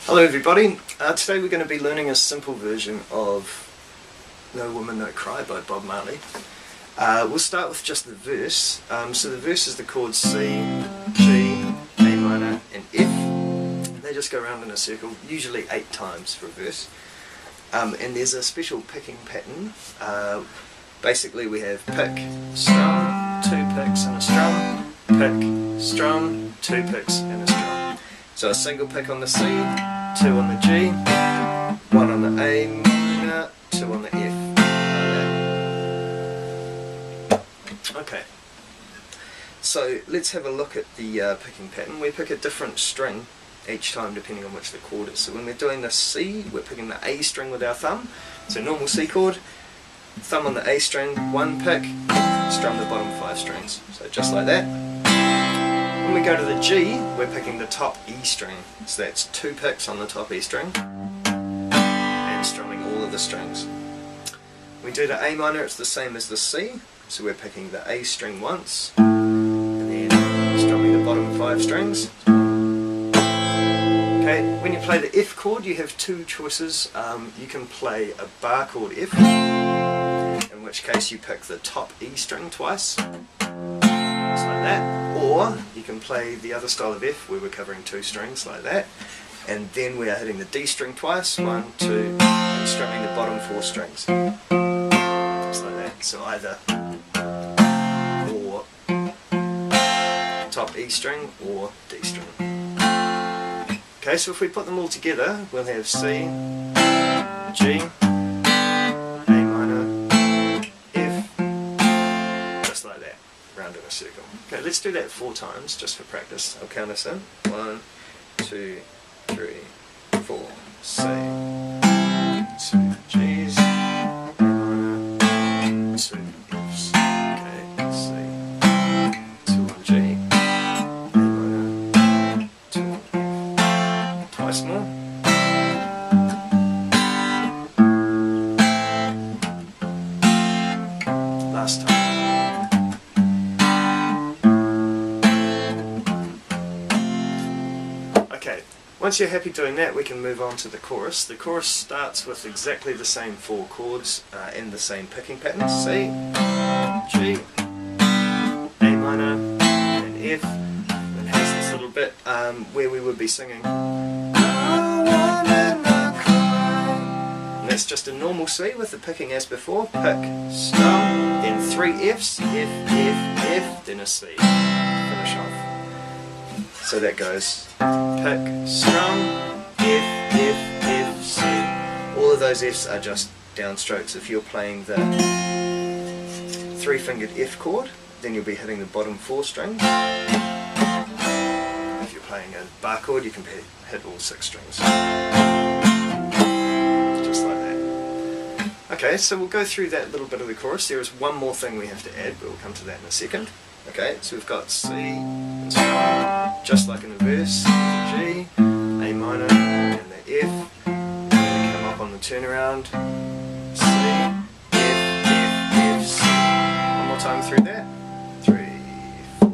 Hello everybody, today we're going to be learning a simple version of No Woman No Cry by Bob Marley. We'll start with just the verse. So the verse is the chords C, G, A minor and F. They just go around in a circle, usually 8 times for a verse. And there's a special picking pattern. Basically we have pick, strum, 2 picks and a strum, pick, strum, 2 picks and a strum. So a single pick on the C, 2 on the G, 1 on the A minor, 2 on the F. Like that. Okay, so let's have a look at the picking pattern. We pick a different string each time depending on which the chord is. So when we're doing the C, we're picking the A string with our thumb. So normal C chord, thumb on the A string, 1 pick, strum the bottom 5 strings. So just like that. When we go to the G, we're picking the top E string, so that's 2 picks on the top E string, and strumming all of the strings. When we do the A minor, it's the same as the C, so we're picking the A string once, and then strumming the bottom 5 strings. Okay, when you play the F chord, you have 2 choices. You can play a bar chord F, in which case you pick the top E string twice, just like that. Or you can play the other style of F where we're covering 2 strings like that, and then we are hitting the D string twice, 1, 2, and strumming the bottom 4 strings. Just like that. So either or top E string or D string. Okay, so if we put them all together, we'll have C, G, A minor, F, just like that, round in a circle. Okay, let's do that 4 times just for practice. I'll count us in. 1, 2, 3, 4. C, 2 G's, A minor, 2 F's. Okay, C, 2 on G, A minor, 2 on F. Twice more. Last time. Okay, once you're happy doing that, we can move on to the chorus. The chorus starts with exactly the same 4 chords and the same picking pattern. C, G, A minor, and F. It has this little bit where we would be singing. And that's just a normal C with the picking as before. Pick, strum, then 3 Fs, F, F, F, then a C. Finish off. So that goes pick, strum, F, F, F, C. All of those Fs are just downstrokes. If you're playing the 3-fingered F chord, then you'll be hitting the bottom 4 strings. If you're playing a bar chord, you can hit all 6 strings. Just like that. Okay, so we'll go through that little bit of the chorus. There is one more thing we have to add, but we'll come to that in a second. Okay, so we've got C and strum, just like in the verse, the G, A minor, and the F. And then we come up on the turnaround, C, F, F, F, C. One more time through that. 3, 4.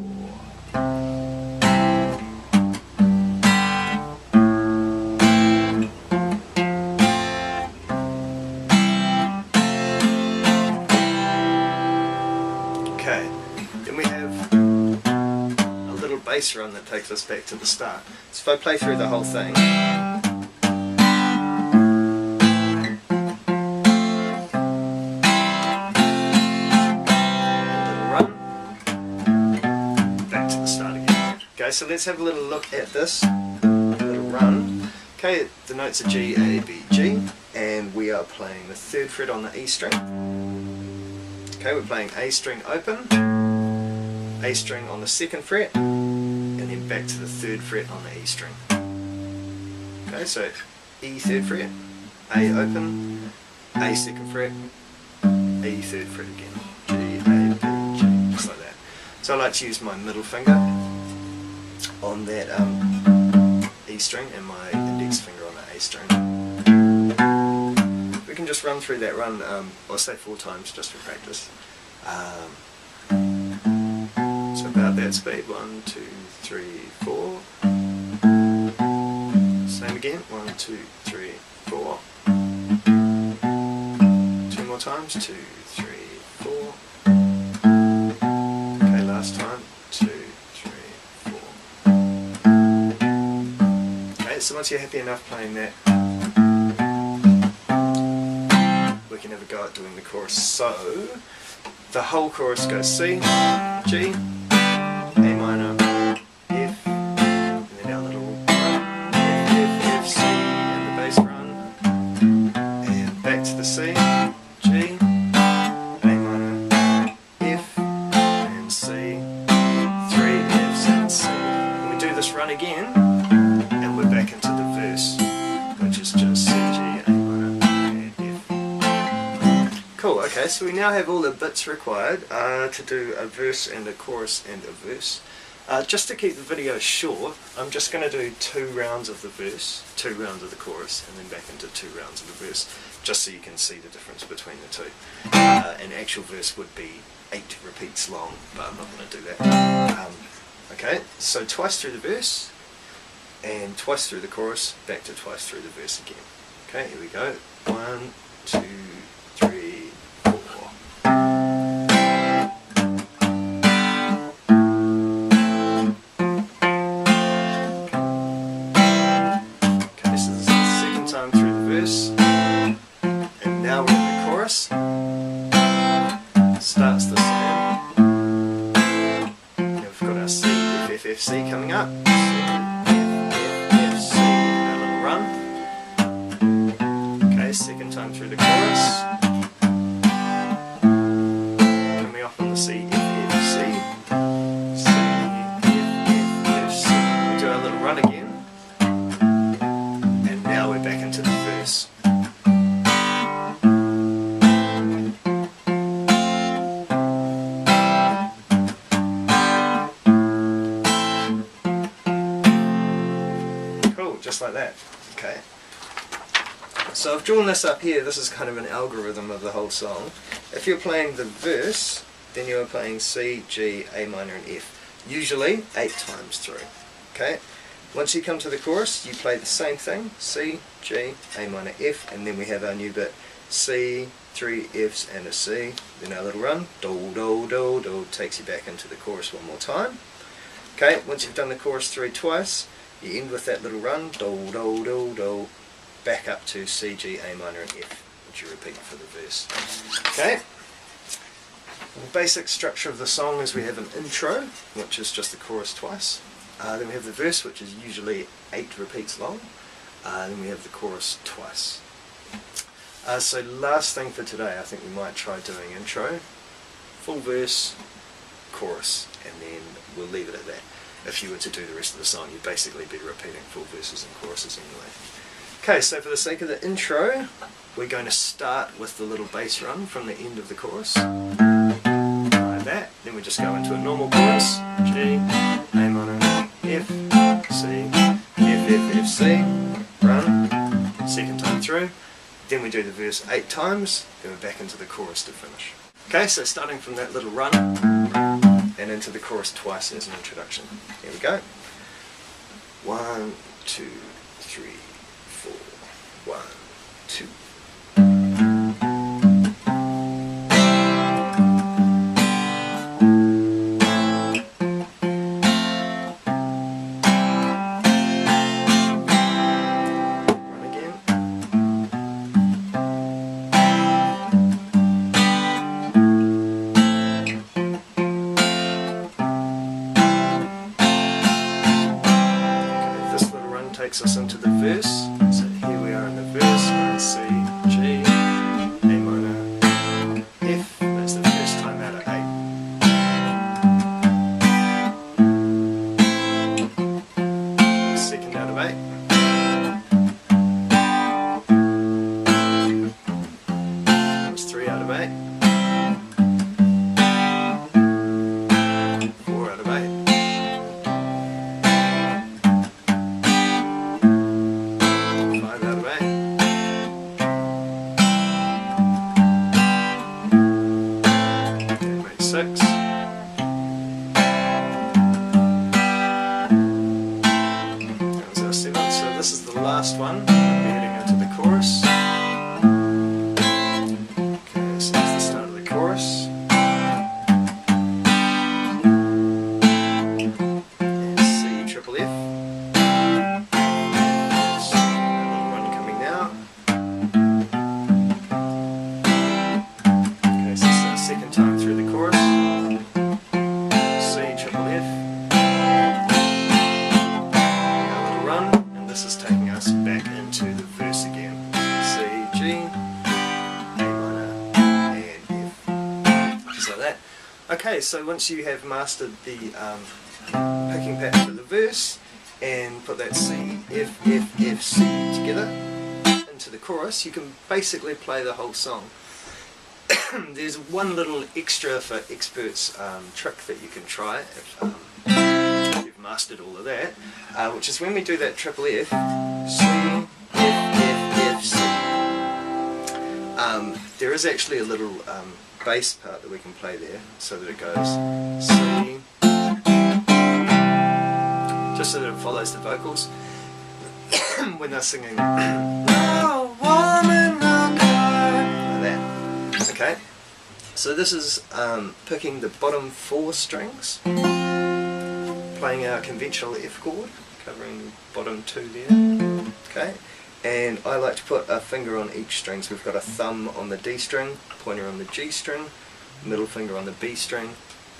Okay, then we have a little bass run that takes us back to the start. So if I play through the whole thing, okay, so let's have a little look at this little run. Okay, the notes are G, A, B, G, and we are playing the 3rd fret on the E string. Okay, we're playing A string open, A string on the 2nd fret, and then back to the 3rd fret on the E string. Okay, so E 3rd fret, A open, A 2nd fret, E 3rd fret again, G, A, B, G, just like that. So I like to use my middle finger on that E string and my index finger on the A string. We can just run through that run, I'll say 4 times just for practice. So about that speed, 1, 2, 3, 4. Same again. again. 1, 2, 3, 4. 2 more times. 2, 3, 4. Okay, last time. 2, 3, 4. Okay, so once you're happy enough playing that, we can have a go at doing the chorus. So the whole chorus goes C, G, A minor, F, and then our little F, F, F, C, and the bass run, and back to the C, G, A minor, F, and C, 3 Fs and C. And we do this run again, and we're back into the verse, which is just C, G, A minor, and F. Cool, okay, so we now have all the bits required to do a verse and a chorus and a verse. Just to keep the video short, I'm just going to do 2 rounds of the verse, 2 rounds of the chorus, and then back into 2 rounds of the verse, just so you can see the difference between the two. An actual verse would be 8 repeats long, but I'm not going to do that. Okay, so twice through the verse, and twice through the chorus, back to twice through the verse again. Okay, here we go. 1, 2, 3, 4. Okay, so this is the second time through the verse, and now we're in the chorus. Starts the same. Now we've got our C, F, F, F, C coming up. C, F, F, C, and our little run. Okay, second time through the chorus. Coming off on the C, F, F, C. C, F, F, F, C. We do our little run again. And now we're back into the verse. Just like that. Okay. So I've drawn this up here. This is kind of an algorithm of the whole song. If you're playing the verse, then you're playing C, G, A minor and F. Usually 8 times through. Okay. Once you come to the chorus, you play the same thing. C, G, A minor, F, and then we have our new bit. C, 3 Fs and a C. Then our little run. Do, do, do, do. Takes you back into the chorus one more time. Okay. Once you've done the chorus through twice, you end with that little run, do, do, do, do, back up to C, G, A minor and F, which you repeat for the verse. Okay, the basic structure of the song is we have an intro, which is just the chorus twice. Then we have the verse, which is usually 8 repeats long. Then we have the chorus twice. So last thing for today, I think we might try doing intro, full verse, chorus, and then we'll leave it at that. If you were to do the rest of the song, you'd basically be repeating full verses and choruses anyway. Okay, so for the sake of the intro, we're going to start with the little bass run from the end of the chorus. Like that. Then we just go into a normal chorus. G, A minor, F, C, F, F, F, C, run, second time through. Then we do the verse 8 times, then we're back into the chorus to finish. Okay, so starting from that little run, and into the chorus twice as an introduction. Here we go. 1, 2, 3, 4. 1, 2. Run again. Takes us into the verse. So here we are in the verse. We're in C, G, A minor, F. That's the first time out of 8. Second out of 8. That's 3 out of 8. 4 out of 8. 5 out of 8. one, we're heading into the chorus. Okay, so that's the start of the chorus. And C triple F. So a little run coming now. Okay, so this is the second time through the chorus. C triple F. This is taking us back into the verse again. C, G, A minor, and F. Just like that. Okay, so once you have mastered the picking pattern for the verse and put that C, F, F, F, C together into the chorus, you can basically play the whole song. There's one little extra for experts trick that you can try if you've mastered all of that, which is when we do that triple F, C, F, F, F, C. There is actually a little bass part that we can play there, so that it goes C, just so that it follows the vocals when they're singing "No woman, no cry," like that. Okay, so this is picking the bottom 4 strings, playing our conventional F chord, covering bottom 2 there. Okay, and I like to put a finger on each string. So we've got a thumb on the D string, pointer on the G string, middle finger on the B string,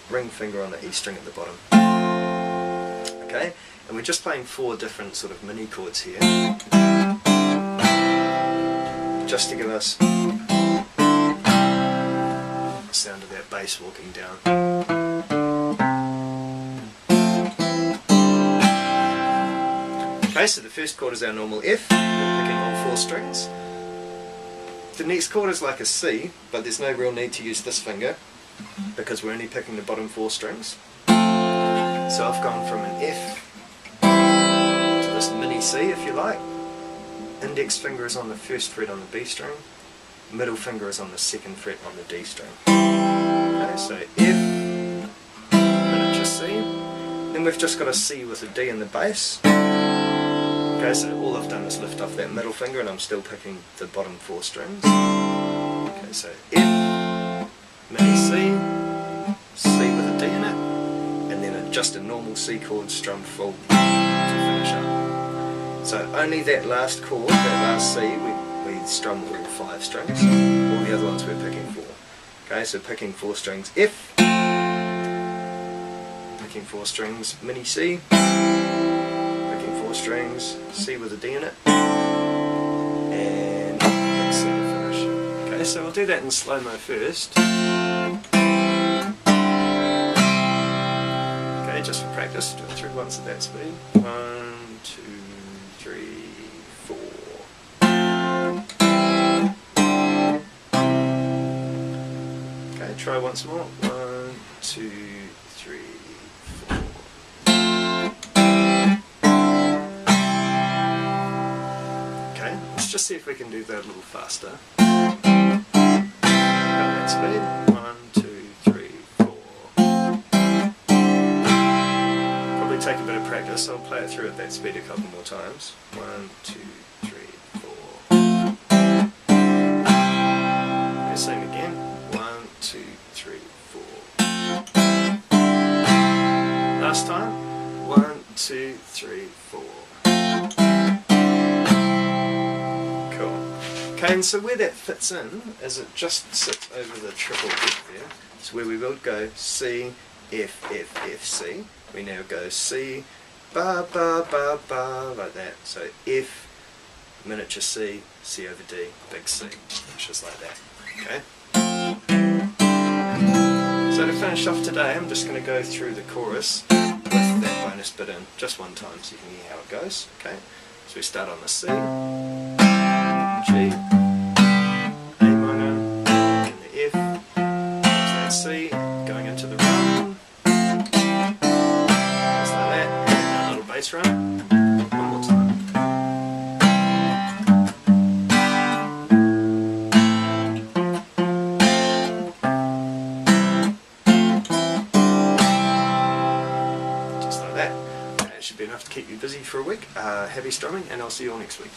ring finger on the E string at the bottom. Okay, and we're just playing 4 different sort of mini chords here, just to give us the sound of that bass walking down. Okay, so the first chord is our normal F, we're picking all 4 strings. The next chord is like a C, but there's no real need to use this finger because we're only picking the bottom 4 strings. So I've gone from an F to this mini C, if you like. Index finger is on the 1st fret on the B string, middle finger is on the 2nd fret on the D string. Okay, so F, miniature C, then we've just got a C with a D in the bass. Okay, so all I've done is lift off that middle finger and I'm still picking the bottom 4 strings. Okay, so F, mini C, C with a D in it, and then just a normal C chord strummed full to finish up. So only that last chord, that last C, we strum all 5 strings. All the other ones we're picking 4. Okay, so picking 4 strings F, picking 4 strings mini C, 4 strings, C with a D in it, and pick C to finish. Okay, so we'll do that in slow-mo first. Okay, just for practice, do it through once at that speed. 1, 2, 3, 4. Okay, try once more. 1, 2, 3, 4. Let's just see if we can do that a little faster. Got that speed. 1, 2, 3, 4. Probably take a bit of practice. I'll play it through at that speed a couple more times. 1, 2, 3, 4. Okay, same again. 1, 2, 3, 4. Last time. 1, 2, 3, 4. Okay, and so where that fits in is it just sits over the triple F there. So where we will go C, F, F, F, C. We now go C, ba, ba, ba, ba, like that. So F, miniature C, C over D, big C. It's just like that. Okay. So to finish off today, I'm just going to go through the chorus with that bonus bit in just one time so you can hear how it goes. Okay. So we start on the C, G, A minor, and the F, that C, going into the run, just like that, and a little bass run, one more time. Just like that. That should be enough to keep you busy for a week. Happy strumming, and I'll see you all next week.